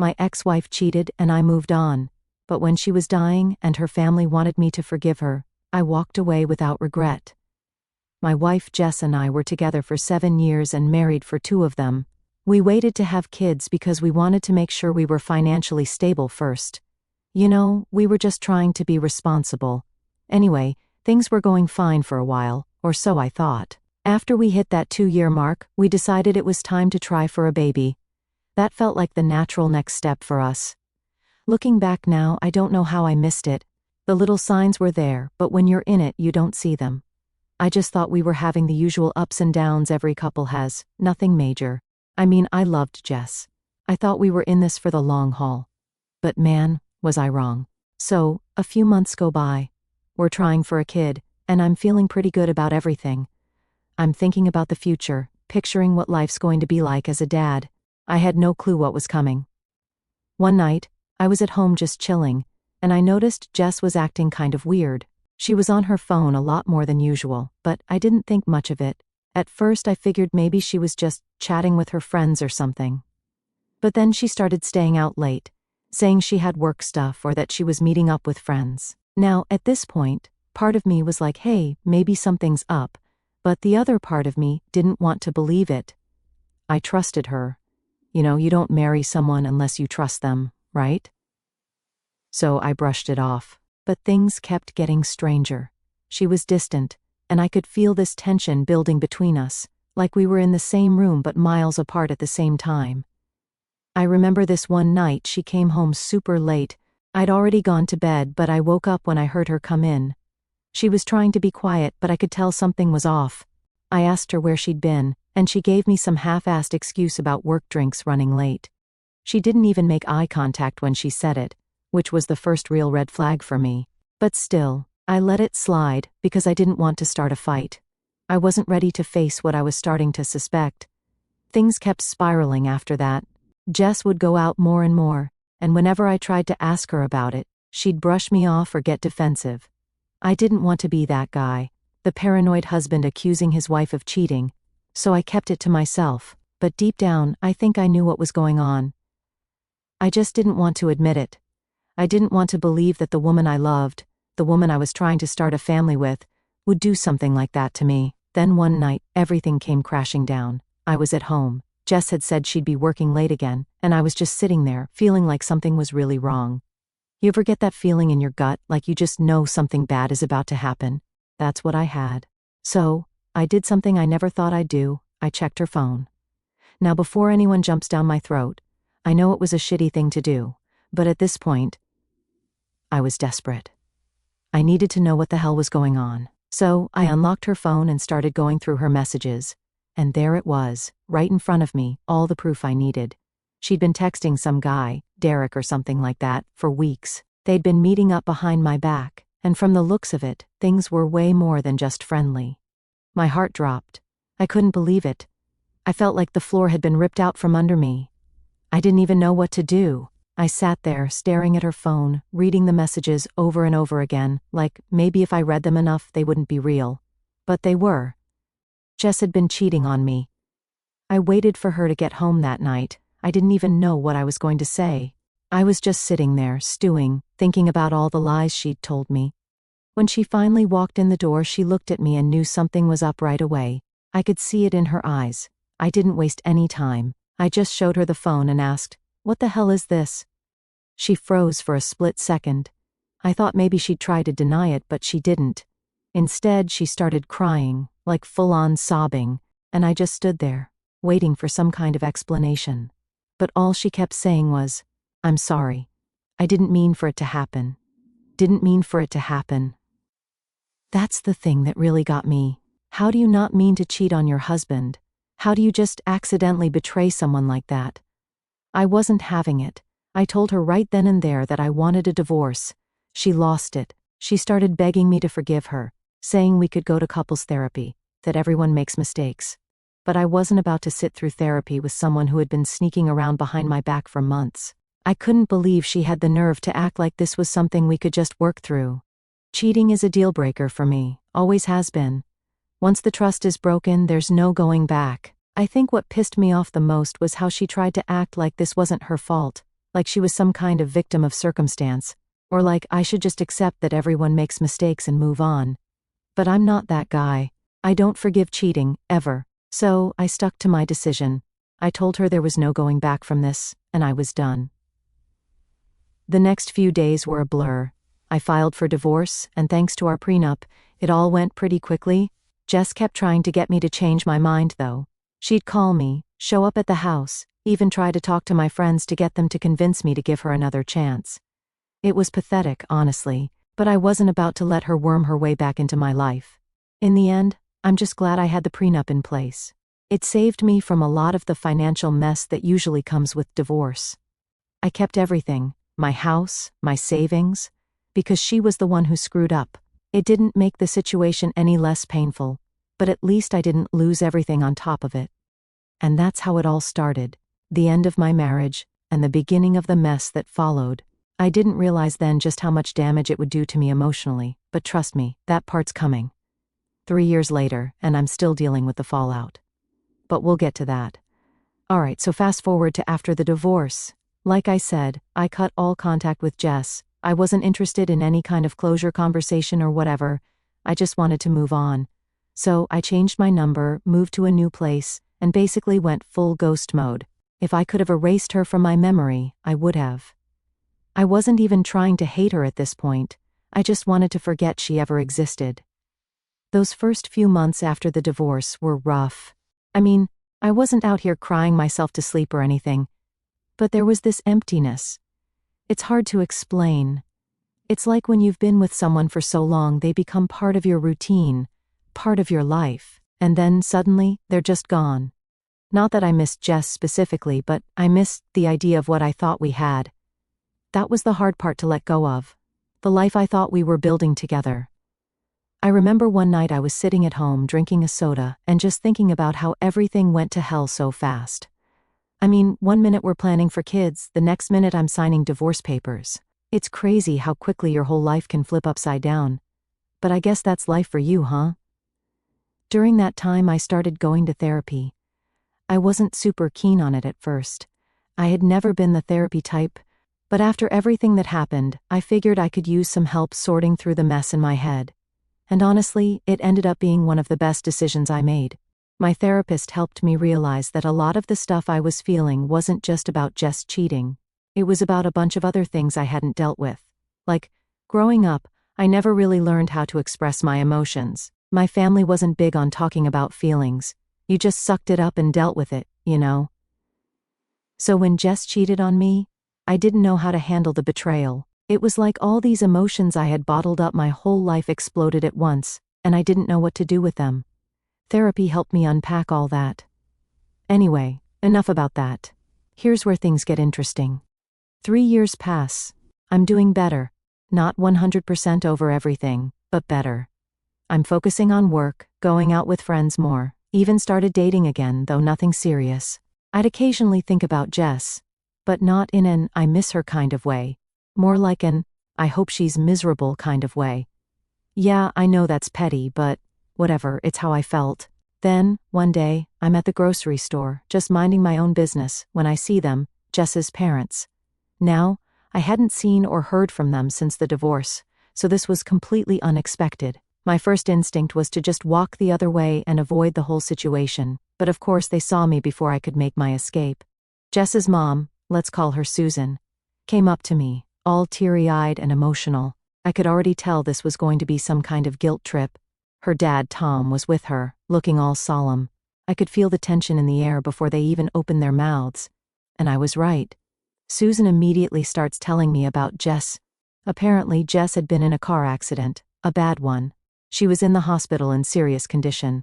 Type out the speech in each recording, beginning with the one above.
My ex-wife cheated and I moved on. But when she was dying and her family wanted me to forgive her, I walked away without regret. My wife Jess and I were together for 7 years and married for 2 of them. We waited to have kids because we wanted to make sure we were financially stable first. You know, we were just trying to be responsible. Anyway, things were going fine for a while, or so I thought. After we hit that 2-year mark, we decided it was time to try for a baby. That felt like the natural next step for us. Looking back now, I don't know how I missed it. The little signs were there, but when you're in it, you don't see them. I just thought we were having the usual ups and downs every couple has, nothing major. I mean, I loved Jess. I thought we were in this for the long haul. But man, was I wrong. So, a few months go by. We're trying for a kid, and I'm feeling pretty good about everything. I'm thinking about the future, picturing what life's going to be like as a dad. I had no clue what was coming. One night, I was at home just chilling, and I noticed Jess was acting kind of weird. She was on her phone a lot more than usual, but I didn't think much of it. At first I figured maybe she was just chatting with her friends or something. But then she started staying out late, saying she had work stuff or that she was meeting up with friends. Now, at this point, part of me was like, hey, maybe something's up, but the other part of me didn't want to believe it. I trusted her. You know, you don't marry someone unless you trust them, right? So I brushed it off. But things kept getting stranger. She was distant, and I could feel this tension building between us, like we were in the same room but miles apart at the same time. I remember this one night she came home super late. I'd already gone to bed, but I woke up when I heard her come in. She was trying to be quiet, but I could tell something was off. I asked her where she'd been, and she gave me some half-assed excuse about work drinks running late. She didn't even make eye contact when she said it, which was the first real red flag for me. But still, I let it slide because I didn't want to start a fight. I wasn't ready to face what I was starting to suspect. Things kept spiraling after that. Jess would go out more and more, and whenever I tried to ask her about it, she'd brush me off or get defensive. I didn't want to be that guy, the paranoid husband accusing his wife of cheating, so I kept it to myself, but deep down, I think I knew what was going on. I just didn't want to admit it. I didn't want to believe that the woman I loved, the woman I was trying to start a family with, would do something like that to me. Then one night, everything came crashing down. I was at home. Jess had said she'd be working late again, and I was just sitting there, feeling like something was really wrong. You ever get that feeling in your gut, like you just know something bad is about to happen? That's what I had. So, I did something I never thought I'd do. I checked her phone. Now, before anyone jumps down my throat, I know it was a shitty thing to do, but at this point, I was desperate. I needed to know what the hell was going on. So, I unlocked her phone and started going through her messages. And there it was, right in front of me, all the proof I needed. She'd been texting some guy, Derek or something like that, for weeks. They'd been meeting up behind my back, and from the looks of it, things were way more than just friendly. My heart dropped. I couldn't believe it. I felt like the floor had been ripped out from under me. I didn't even know what to do. I sat there, staring at her phone, reading the messages over and over again, like maybe if I read them enough they wouldn't be real. But they were. Jess had been cheating on me. I waited for her to get home that night. I didn't even know what I was going to say. I was just sitting there, stewing, thinking about all the lies she'd told me. When she finally walked in the door, she looked at me and knew something was up right away. I could see it in her eyes. I didn't waste any time. I just showed her the phone and asked, "What the hell is this?" She froze for a split second. I thought maybe she'd try to deny it, but she didn't. Instead, she started crying, like full-on sobbing, and I just stood there, waiting for some kind of explanation. But all she kept saying was, "I'm sorry. I didn't mean for it to happen. Didn't mean for it to happen." That's the thing that really got me. How do you not mean to cheat on your husband? How do you just accidentally betray someone like that? I wasn't having it. I told her right then and there that I wanted a divorce. She lost it. She started begging me to forgive her, saying we could go to couples therapy, that everyone makes mistakes. But I wasn't about to sit through therapy with someone who had been sneaking around behind my back for months. I couldn't believe she had the nerve to act like this was something we could just work through. Cheating is a deal breaker for me, always has been. Once the trust is broken, there's no going back. I think what pissed me off the most was how she tried to act like this wasn't her fault, like she was some kind of victim of circumstance, or like I should just accept that everyone makes mistakes and move on. But I'm not that guy. I don't forgive cheating, ever. So, I stuck to my decision. I told her there was no going back from this, and I was done. The next few days were a blur. I filed for divorce, and thanks to our prenup, it all went pretty quickly. Jess kept trying to get me to change my mind, though. She'd call me, show up at the house, even try to talk to my friends to get them to convince me to give her another chance. It was pathetic, honestly, but I wasn't about to let her worm her way back into my life. In the end, I'm just glad I had the prenup in place. It saved me from a lot of the financial mess that usually comes with divorce. I kept everything, my house, my savings, because she was the one who screwed up. It didn't make the situation any less painful, but at least I didn't lose everything on top of it. And that's how it all started, the end of my marriage, and the beginning of the mess that followed. I didn't realize then just how much damage it would do to me emotionally, but trust me, that part's coming. 3 years later, and I'm still dealing with the fallout. But we'll get to that. Alright, so fast forward to after the divorce. Like I said, I cut all contact with Jess. I wasn't interested in any kind of closure conversation or whatever. I just wanted to move on. So I changed my number, moved to a new place, and basically went full ghost mode. If I could have erased her from my memory, I would have. I wasn't even trying to hate her at this point. I just wanted to forget she ever existed. Those first few months after the divorce were rough. I mean, I wasn't out here crying myself to sleep or anything. But there was this emptiness. It's hard to explain. It's like when you've been with someone for so long they become part of your routine, part of your life, and then suddenly they're just gone. Not that I missed Jess specifically, but I missed the idea of what I thought we had. That was the hard part to let go of. The life I thought we were building together. I remember one night I was sitting at home drinking a soda and just thinking about how everything went to hell so fast. I mean, 1 minute we're planning for kids, the next minute I'm signing divorce papers. It's crazy how quickly your whole life can flip upside down. But I guess that's life for you, huh? During that time I started going to therapy. I wasn't super keen on it at first. I had never been the therapy type, but after everything that happened, I figured I could use some help sorting through the mess in my head. And honestly, it ended up being one of the best decisions I made. My therapist helped me realize that a lot of the stuff I was feeling wasn't just about Jess cheating. It was about a bunch of other things I hadn't dealt with. Like, growing up, I never really learned how to express my emotions. My family wasn't big on talking about feelings. You just sucked it up and dealt with it, you know? So when Jess cheated on me, I didn't know how to handle the betrayal. It was like all these emotions I had bottled up my whole life exploded at once, and I didn't know what to do with them. Therapy helped me unpack all that. Anyway, enough about that. Here's where things get interesting. 3 years pass. I'm doing better. Not 100% over everything, but better. I'm focusing on work, going out with friends more, even started dating again, though nothing serious. I'd occasionally think about Jess, but not in an I miss her kind of way. More like an I hope she's miserable kind of way. Yeah, I know that's petty, but whatever, it's how I felt. Then, one day, I'm at the grocery store, just minding my own business, when I see them, Jess's parents. Now, I hadn't seen or heard from them since the divorce, so this was completely unexpected. My first instinct was to just walk the other way and avoid the whole situation, but of course they saw me before I could make my escape. Jess's mom, let's call her Susan, came up to me, all teary-eyed and emotional. I could already tell this was going to be some kind of guilt trip. Her dad, Tom, was with her, looking all solemn. I could feel the tension in the air before they even opened their mouths. And I was right. Susan immediately starts telling me about Jess. Apparently, Jess had been in a car accident, a bad one. She was in the hospital in serious condition.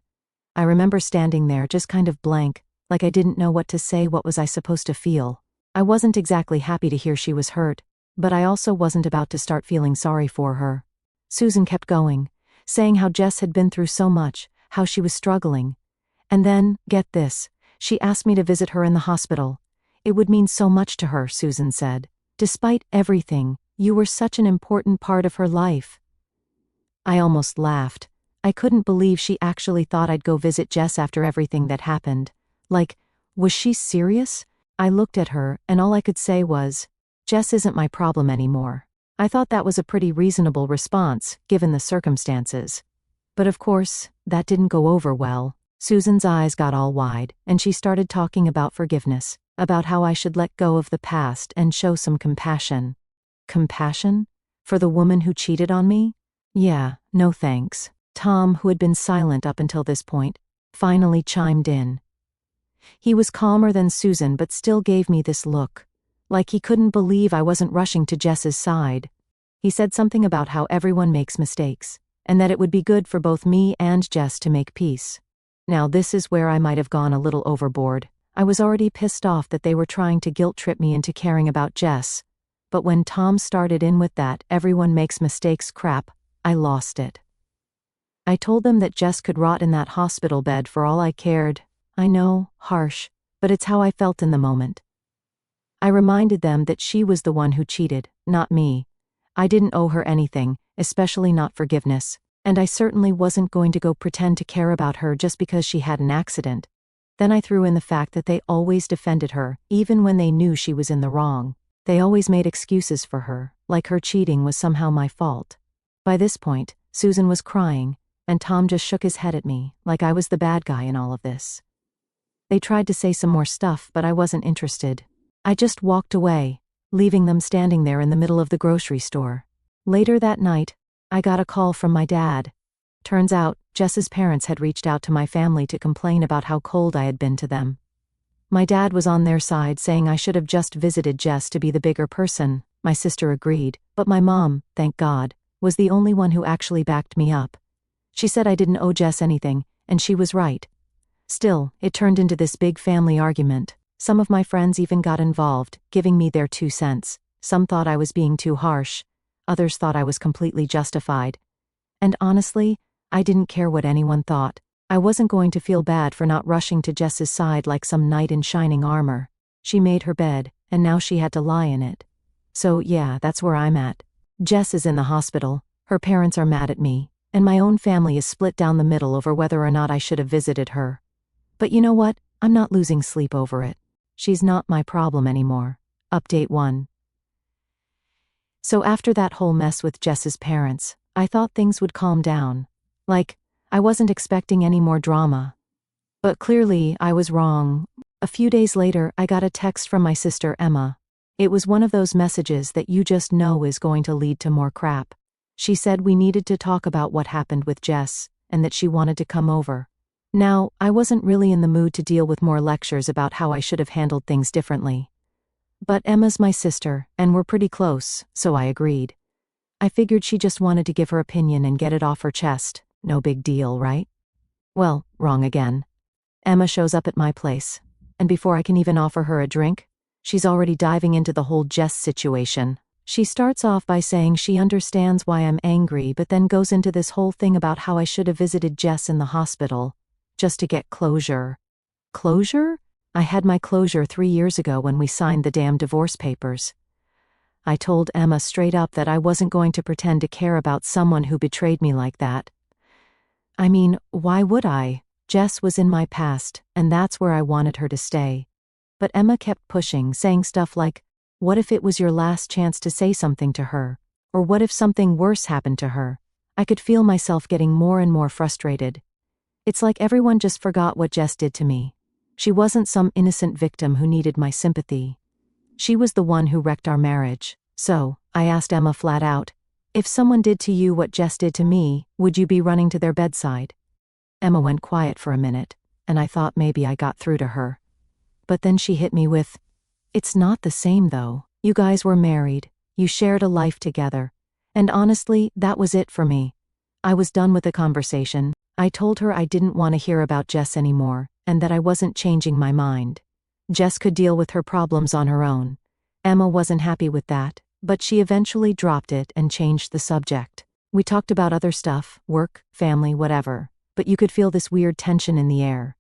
I remember standing there just kind of blank, like I didn't know what to say. What was I supposed to feel? I wasn't exactly happy to hear she was hurt, but I also wasn't about to start feeling sorry for her. Susan kept going, saying how Jess had been through so much, how she was struggling. And then, get this, she asked me to visit her in the hospital. It would mean so much to her, Susan said. Despite everything, you were such an important part of her life. I almost laughed. I couldn't believe she actually thought I'd go visit Jess after everything that happened. Like, was she serious? I looked at her, and all I could say was, Jess isn't my problem anymore. I thought that was a pretty reasonable response, given the circumstances. But of course, that didn't go over well. Susan's eyes got all wide, and she started talking about forgiveness, about how I should let go of the past and show some compassion. Compassion? For the woman who cheated on me? Yeah, no thanks. Tom, who had been silent up until this point, finally chimed in. He was calmer than Susan but still gave me this look, like he couldn't believe I wasn't rushing to Jess's side. He said something about how everyone makes mistakes, and that it would be good for both me and Jess to make peace. Now this is where I might have gone a little overboard. I was already pissed off that they were trying to guilt-trip me into caring about Jess. But when Tom started in with that everyone makes mistakes crap, I lost it. I told them that Jess could rot in that hospital bed for all I cared. I know, harsh, but it's how I felt in the moment. I reminded them that she was the one who cheated, not me. I didn't owe her anything, especially not forgiveness, and I certainly wasn't going to go pretend to care about her just because she had an accident. Then I threw in the fact that they always defended her, even when they knew she was in the wrong. They always made excuses for her, like her cheating was somehow my fault. By this point, Susan was crying, and Tom just shook his head at me, like I was the bad guy in all of this. They tried to say some more stuff, but I wasn't interested. I just walked away, leaving them standing there in the middle of the grocery store. Later that night, I got a call from my dad. Turns out, Jess's parents had reached out to my family to complain about how cold I had been to them. My dad was on their side, saying I should have just visited Jess to be the bigger person. My sister agreed, but my mom, thank God, was the only one who actually backed me up. She said I didn't owe Jess anything, and she was right. Still, it turned into this big family argument. Some of my friends even got involved, giving me their 2 cents. Some thought I was being too harsh. Others thought I was completely justified. And honestly, I didn't care what anyone thought. I wasn't going to feel bad for not rushing to Jess's side like some knight in shining armor. She made her bed, and now she had to lie in it. So yeah, that's where I'm at. Jess is in the hospital, her parents are mad at me, and my own family is split down the middle over whether or not I should have visited her. But you know what? I'm not losing sleep over it. She's not my problem anymore. Update 1. So after that whole mess with Jess's parents, I thought things would calm down. Like, I wasn't expecting any more drama. But clearly, I was wrong. A few days later, I got a text from my sister Emma. It was one of those messages that you just know is going to lead to more crap. She said we needed to talk about what happened with Jess, and that she wanted to come over. Now, I wasn't really in the mood to deal with more lectures about how I should have handled things differently. But Emma's my sister, and we're pretty close, so I agreed. I figured she just wanted to give her opinion and get it off her chest. No big deal, right? Well, wrong again. Emma shows up at my place, and before I can even offer her a drink, she's already diving into the whole Jess situation. She starts off by saying she understands why I'm angry, but then goes into this whole thing about how I should have visited Jess in the hospital, just to get closure. Closure? I had my closure 3 years ago when we signed the damn divorce papers. I told Emma straight up that I wasn't going to pretend to care about someone who betrayed me like that. I mean, why would I? Jess was in my past, and that's where I wanted her to stay. But Emma kept pushing, saying stuff like, what if it was your last chance to say something to her? Or what if something worse happened to her? I could feel myself getting more and more frustrated. It's like everyone just forgot what Jess did to me. She wasn't some innocent victim who needed my sympathy. She was the one who wrecked our marriage. So, I asked Emma flat out, if someone did to you what Jess did to me, would you be running to their bedside? Emma went quiet for a minute, and I thought maybe I got through to her. But then she hit me with, it's not the same though. You guys were married, you shared a life together. And honestly, that was it for me. I was done with the conversation. I told her I didn't want to hear about Jess anymore, and that I wasn't changing my mind. Jess could deal with her problems on her own. Emma wasn't happy with that, but she eventually dropped it and changed the subject. We talked about other stuff, work, family, whatever, but you could feel this weird tension in the air.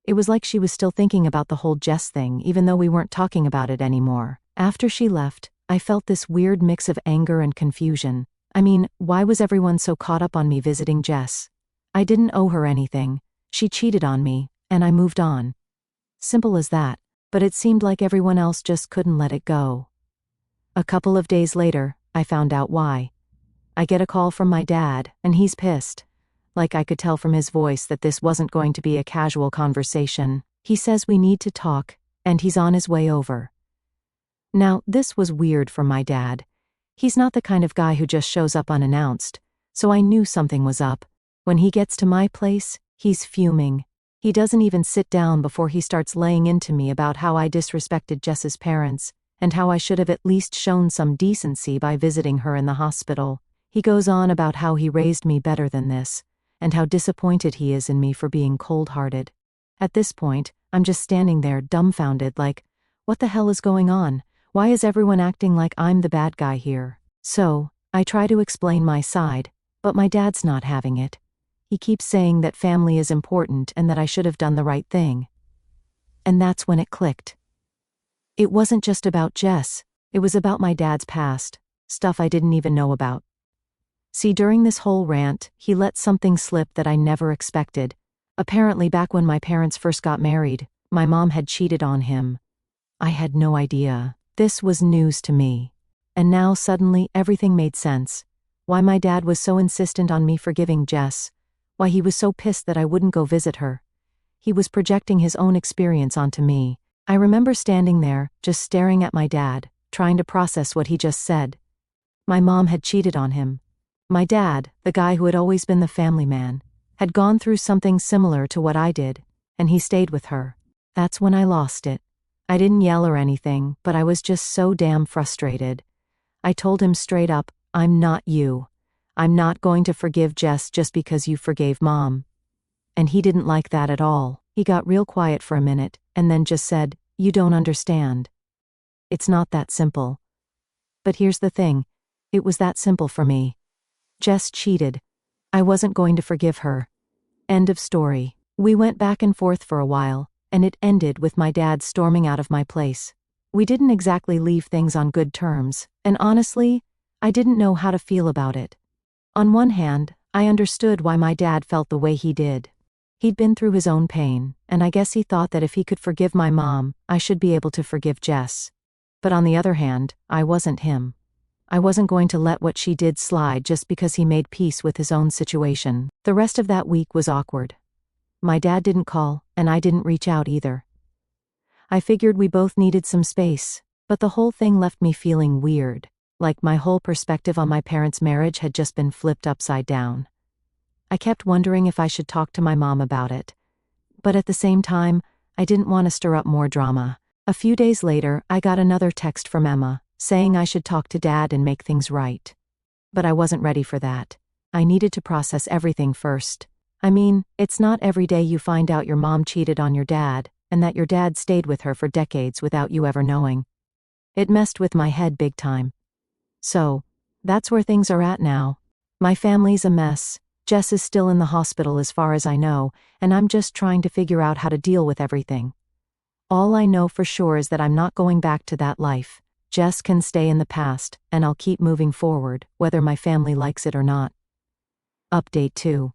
It was like she was still thinking about the whole Jess thing, even though we weren't talking about it anymore. After she left, I felt this weird mix of anger and confusion. I mean, why was everyone so caught up on me visiting Jess? I didn't owe her anything. She cheated on me, and I moved on. Simple as that, but it seemed like everyone else just couldn't let it go. A couple of days later, I found out why. I get a call from my dad, and he's pissed. Like I could tell from his voice that this wasn't going to be a casual conversation. He says we need to talk, and he's on his way over. Now, this was weird for my dad. He's not the kind of guy who just shows up unannounced, so I knew something was up. When he gets to my place, he's fuming. He doesn't even sit down before he starts laying into me about how I disrespected Jess's parents, and how I should have at least shown some decency by visiting her in the hospital. He goes on about how he raised me better than this, and how disappointed he is in me for being cold-hearted. At this point, I'm just standing there dumbfounded like, what the hell is going on? Why is everyone acting like I'm the bad guy here? So, I try to explain my side, but my dad's not having it. He keeps saying that family is important and that I should have done the right thing. And that's when it clicked. It wasn't just about Jess, it was about my dad's past, stuff I didn't even know about. See, during this whole rant, he let something slip that I never expected. Apparently, back when my parents first got married, my mom had cheated on him. I had no idea. This was news to me. And now suddenly everything made sense. Why my dad was so insistent on me forgiving Jess. Why he was so pissed that I wouldn't go visit her. He was projecting his own experience onto me. I remember standing there, just staring at my dad, trying to process what he just said. My mom had cheated on him. My dad, the guy who had always been the family man, had gone through something similar to what I did, and he stayed with her. That's when I lost it. I didn't yell or anything, but I was just so damn frustrated. I told him straight up, I'm not you. I'm not going to forgive Jess just because you forgave Mom. And he didn't like that at all. He got real quiet for a minute, and then just said, you don't understand. It's not that simple. But here's the thing. It was that simple for me. Jess cheated. I wasn't going to forgive her. End of story. We went back and forth for a while, and it ended with my dad storming out of my place. We didn't exactly leave things on good terms, and honestly, I didn't know how to feel about it. On one hand, I understood why my dad felt the way he did. He'd been through his own pain, and I guess he thought that if he could forgive my mom, I should be able to forgive Jess. But on the other hand, I wasn't him. I wasn't going to let what she did slide just because he made peace with his own situation. The rest of that week was awkward. My dad didn't call, and I didn't reach out either. I figured we both needed some space, but the whole thing left me feeling weird, like my whole perspective on my parents' marriage had just been flipped upside down. I kept wondering if I should talk to my mom about it. But at the same time, I didn't want to stir up more drama. A few days later, I got another text from Emma, saying I should talk to Dad and make things right. But I wasn't ready for that. I needed to process everything first. I mean, it's not every day you find out your mom cheated on your dad, and that your dad stayed with her for decades without you ever knowing. It messed with my head big time. So, that's where things are at now. My family's a mess. Jess is still in the hospital as far as I know, and I'm just trying to figure out how to deal with everything. All I know for sure is that I'm not going back to that life. Jess can stay in the past, and I'll keep moving forward, whether my family likes it or not. Update 2.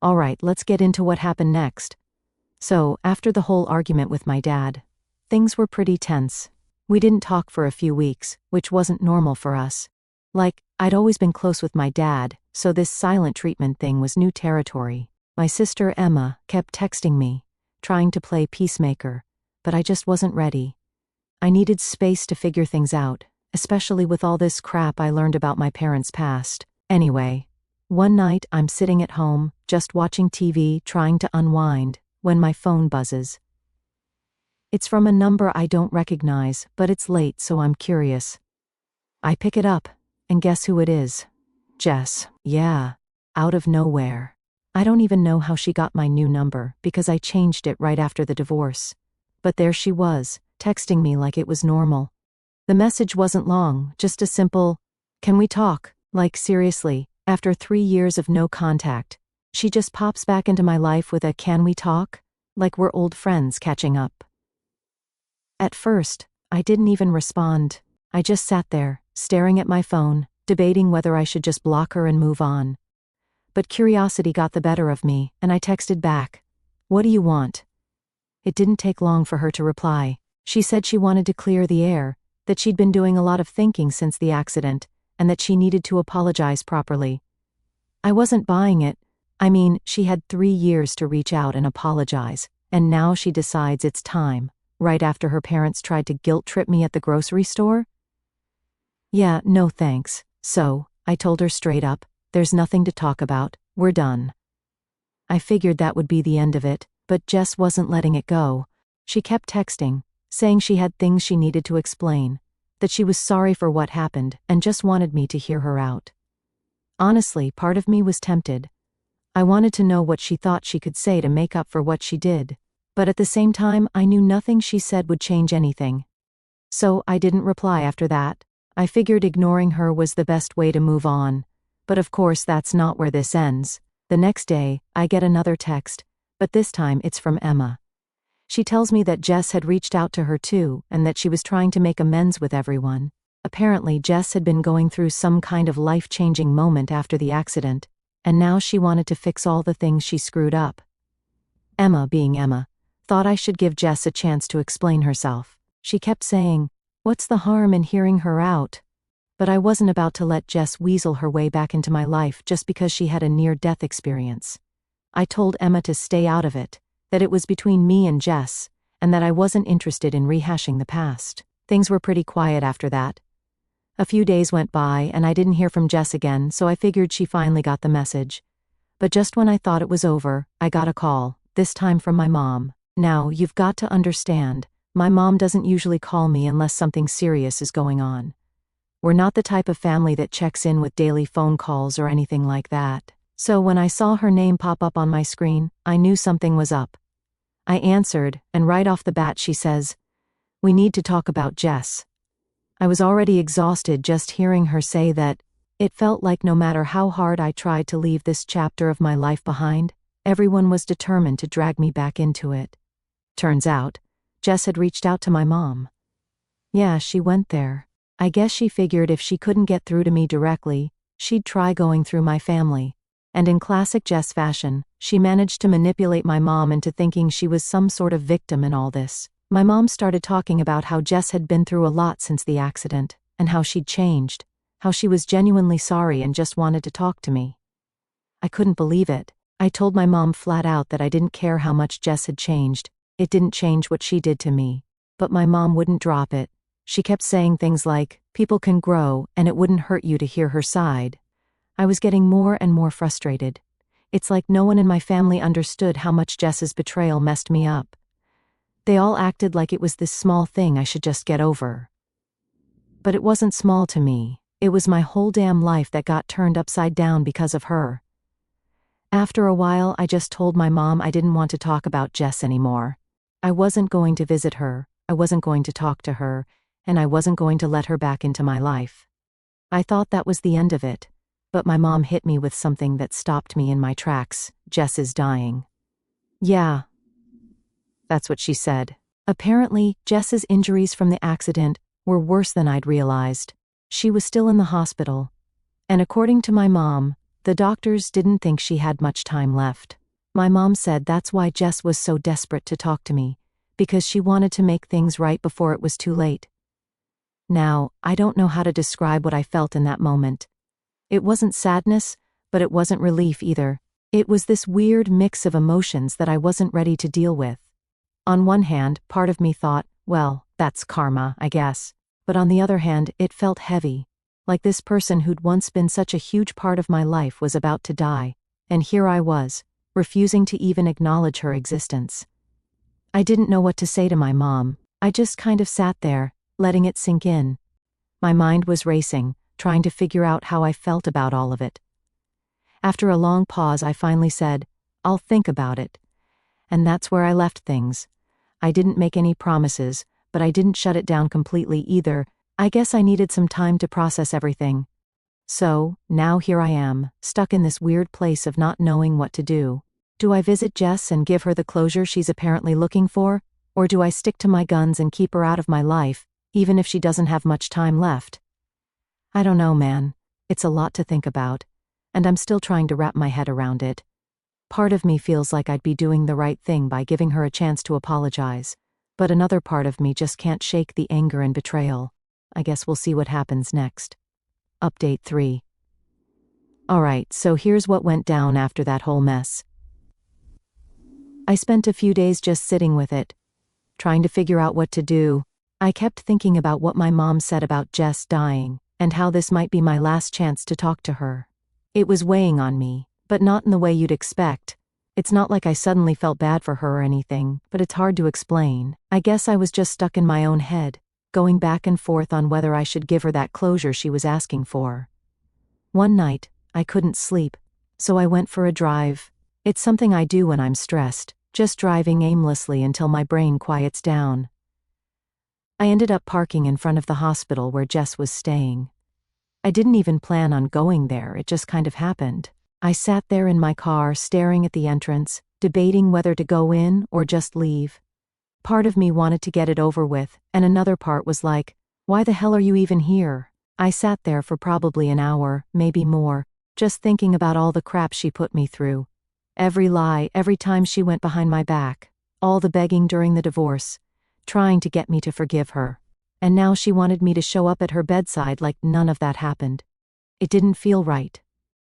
Alright, let's get into what happened next. So, after the whole argument with my dad, things were pretty tense. We didn't talk for a few weeks, which wasn't normal for us. Like, I'd always been close with my dad, so this silent treatment thing was new territory. My sister Emma kept texting me, trying to play peacemaker, but I just wasn't ready. I needed space to figure things out, especially with all this crap I learned about my parents' past. Anyway, one night I'm sitting at home, just watching TV, trying to unwind, when my phone buzzes. It's from a number I don't recognize, but it's late, so I'm curious. I pick it up, and guess who it is? Jess. Yeah, out of nowhere. I don't even know how she got my new number, because I changed it right after the divorce. But there she was, texting me like it was normal. The message wasn't long, just a simple, "Can we talk?" Like seriously, after 3 years of no contact, she just pops back into my life with a "Can we talk?" Like we're old friends catching up. At first, I didn't even respond. I just sat there, staring at my phone, debating whether I should just block her and move on. But curiosity got the better of me, and I texted back, "What do you want?" It didn't take long for her to reply. She said she wanted to clear the air, that she'd been doing a lot of thinking since the accident, and that she needed to apologize properly. I wasn't buying it. I mean, she had 3 years to reach out and apologize, and now she decides it's time, right after her parents tried to guilt-trip me at the grocery store? Yeah, no thanks. So, I told her straight up, there's nothing to talk about, we're done. I figured that would be the end of it, but Jess wasn't letting it go. She kept texting, saying she had things she needed to explain, that she was sorry for what happened and just wanted me to hear her out. Honestly, part of me was tempted. I wanted to know what she thought she could say to make up for what she did, but at the same time I knew nothing she said would change anything. So I didn't reply after that. I figured ignoring her was the best way to move on. But of course that's not where this ends. The next day, I get another text, but this time it's from Emma. She tells me that Jess had reached out to her too, and that she was trying to make amends with everyone. Apparently Jess had been going through some kind of life-changing moment after the accident, and now she wanted to fix all the things she screwed up. Emma, being Emma, thought I should give Jess a chance to explain herself. She kept saying, "What's the harm in hearing her out?" But I wasn't about to let Jess weasel her way back into my life just because she had a near-death experience. I told Emma to stay out of it, that it was between me and Jess, and that I wasn't interested in rehashing the past. Things were pretty quiet after that. A few days went by and I didn't hear from Jess again, so I figured she finally got the message. But just when I thought it was over, I got a call, this time from my mom. Now, you've got to understand, my mom doesn't usually call me unless something serious is going on. We're not the type of family that checks in with daily phone calls or anything like that. So when I saw her name pop up on my screen, I knew something was up. I answered, and right off the bat she says, "We need to talk about Jess." I was already exhausted just hearing her say that. It felt like no matter how hard I tried to leave this chapter of my life behind, everyone was determined to drag me back into it. Turns out, Jess had reached out to my mom. Yeah, she went there. I guess she figured if she couldn't get through to me directly, she'd try going through my family. And in classic Jess fashion, she managed to manipulate my mom into thinking she was some sort of victim in all this. My mom started talking about how Jess had been through a lot since the accident, and how she'd changed, how she was genuinely sorry and just wanted to talk to me. I couldn't believe it. I told my mom flat out that I didn't care how much Jess had changed, it didn't change what she did to me. But my mom wouldn't drop it. She kept saying things like, people can grow and it wouldn't hurt you to hear her side. I was getting more and more frustrated. It's like no one in my family understood how much Jess's betrayal messed me up. They all acted like it was this small thing I should just get over. But it wasn't small to me. It was my whole damn life that got turned upside down because of her. After a while, I just told my mom I didn't want to talk about Jess anymore. I wasn't going to visit her, I wasn't going to talk to her, and I wasn't going to let her back into my life. I thought that was the end of it, but my mom hit me with something that stopped me in my tracks. Jess is dying. Yeah. That's what she said. Apparently, Jess's injuries from the accident were worse than I'd realized. She was still in the hospital. And according to my mom, the doctors didn't think she had much time left. My mom said that's why Jess was so desperate to talk to me, because she wanted to make things right before it was too late. Now, I don't know how to describe what I felt in that moment. It wasn't sadness, but it wasn't relief either. It was this weird mix of emotions that I wasn't ready to deal with. On one hand, part of me thought, well, that's karma, I guess. But on the other hand, it felt heavy. Like this person who'd once been such a huge part of my life was about to die. And here I was, refusing to even acknowledge her existence. I didn't know what to say to my mom. I just kind of sat there, letting it sink in. My mind was racing, trying to figure out how I felt about all of it. After a long pause, I finally said, "I'll think about it." And that's where I left things. I didn't make any promises, but I didn't shut it down completely either. I guess I needed some time to process everything. So, now here I am, stuck in this weird place of not knowing what to do. Do I visit Jess and give her the closure she's apparently looking for? Or do I stick to my guns and keep her out of my life, even if she doesn't have much time left? I don't know, man. It's a lot to think about, and I'm still trying to wrap my head around it. Part of me feels like I'd be doing the right thing by giving her a chance to apologize, but another part of me just can't shake the anger and betrayal. I guess we'll see what happens next. Update 3. Alright, so here's what went down after that whole mess. I spent a few days just sitting with it, trying to figure out what to do. I kept thinking about what my mom said about Jess dying, and how this might be my last chance to talk to her. It was weighing on me, but not in the way you'd expect. It's not like I suddenly felt bad for her or anything, but it's hard to explain. I guess I was just stuck in my own head, going back and forth on whether I should give her that closure she was asking for. One night, I couldn't sleep, so I went for a drive. It's something I do when I'm stressed, just driving aimlessly until my brain quiets down. I ended up parking in front of the hospital where Jess was staying. I didn't even plan on going there, it just kind of happened. I sat there in my car staring at the entrance, debating whether to go in or just leave. Part of me wanted to get it over with, and another part was like, why the hell are you even here? I sat there for probably an hour, maybe more, just thinking about all the crap she put me through. Every lie, every time she went behind my back, all the begging during the divorce, trying to get me to forgive her. And now she wanted me to show up at her bedside like none of that happened. It didn't feel right.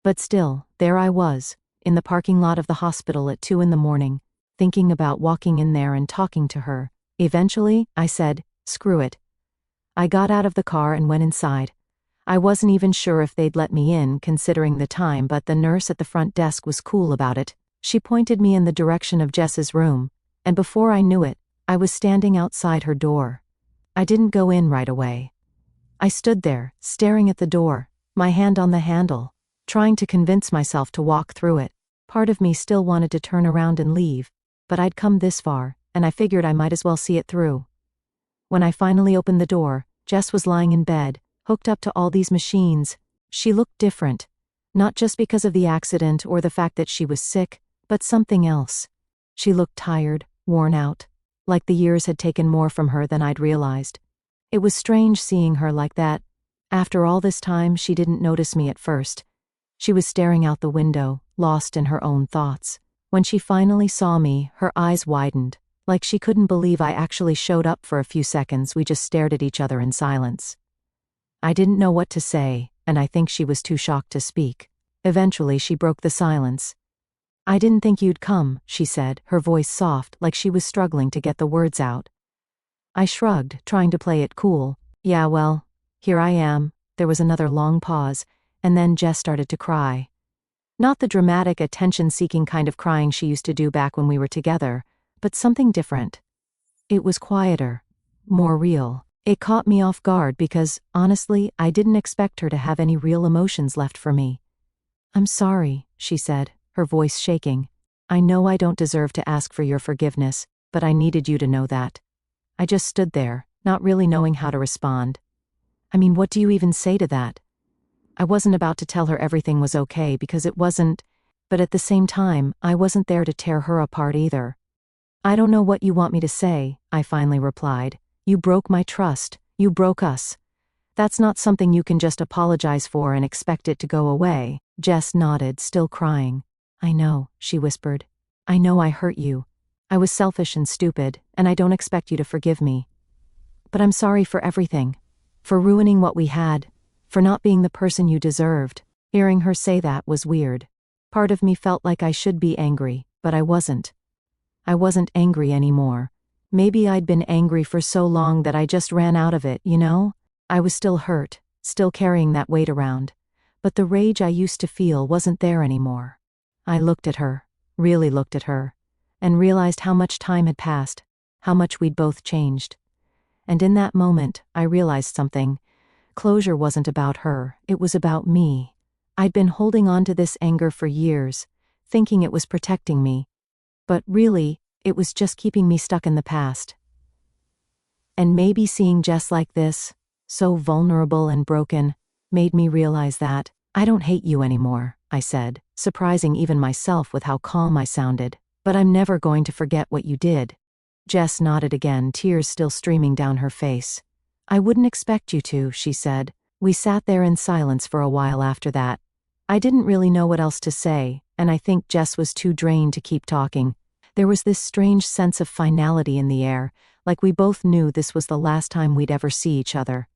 But still, there I was, in the parking lot of the hospital at 2 a.m, thinking about walking in there and talking to her. Eventually, I said, screw it. I got out of the car and went inside. I wasn't even sure if they'd let me in considering the time, but the nurse at the front desk was cool about it. She pointed me in the direction of Jess's room, and before I knew it, I was standing outside her door. I didn't go in right away. I stood there, staring at the door, my hand on the handle, trying to convince myself to walk through it. Part of me still wanted to turn around and leave, but I'd come this far, and I figured I might as well see it through. When I finally opened the door, Jess was lying in bed, hooked up to all these machines. She looked different, not just because of the accident or the fact that she was sick, but something else. She looked tired, worn out, like the years had taken more from her than I'd realized. It was strange seeing her like that. After all this time, she didn't notice me at first. She was staring out the window, lost in her own thoughts. When she finally saw me, her eyes widened, like she couldn't believe I actually showed up. For a few seconds, we just stared at each other in silence. I didn't know what to say, and I think she was too shocked to speak. Eventually, she broke the silence. I didn't think you'd come, she said, her voice soft, like she was struggling to get the words out. I shrugged, trying to play it cool. Yeah, well, here I am. There was another long pause, and then Jess started to cry. Not the dramatic, attention-seeking kind of crying she used to do back when we were together, but something different. It was quieter, more real. It caught me off guard because, honestly, I didn't expect her to have any real emotions left for me. I'm sorry, she said, her voice shaking. I know I don't deserve to ask for your forgiveness, but I needed you to know that. I just stood there, not really knowing how to respond. I mean, what do you even say to that? I wasn't about to tell her everything was okay because it wasn't, but at the same time, I wasn't there to tear her apart either. I don't know what you want me to say, I finally replied. You broke my trust. You broke us. That's not something you can just apologize for and expect it to go away. Jess nodded, still crying. I know, she whispered. I know I hurt you. I was selfish and stupid, and I don't expect you to forgive me. But I'm sorry for everything. For ruining what we had. For not being the person you deserved. Hearing her say that was weird. Part of me felt like I should be angry, but I wasn't. I wasn't angry anymore. Maybe I'd been angry for so long that I just ran out of it, you know? I was still hurt, still carrying that weight around. But the rage I used to feel wasn't there anymore. I looked at her, really looked at her, and realized how much time had passed, how much we'd both changed. And in that moment, I realized something. Closure wasn't about her, it was about me. I'd been holding on to this anger for years, thinking it was protecting me. But really, it was just keeping me stuck in the past. And maybe seeing Jess like this, so vulnerable and broken, made me realize that. I don't hate you anymore, I said, surprising even myself with how calm I sounded. But I'm never going to forget what you did. Jess nodded again, tears still streaming down her face. I wouldn't expect you to, she said. We sat there in silence for a while after that. I didn't really know what else to say, and I think Jess was too drained to keep talking. There was this strange sense of finality in the air, like we both knew this was the last time we'd ever see each other.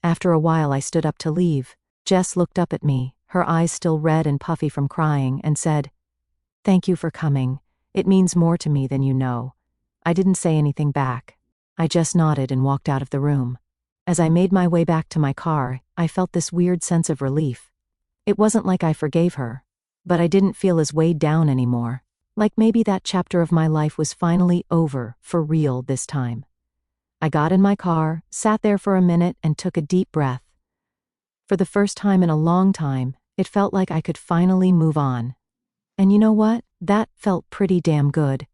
After a while I stood up to leave. Jess looked up at me, her eyes still red and puffy from crying, and said, "Thank you for coming. It means more to me than you know." I didn't say anything back. I just nodded and walked out of the room. As I made my way back to my car, I felt this weird sense of relief. It wasn't like I forgave her, but I didn't feel as weighed down anymore. Like maybe that chapter of my life was finally over, for real this time. I got in my car, sat there for a minute, and took a deep breath. For the first time in a long time, it felt like I could finally move on. And you know what? That felt pretty damn good.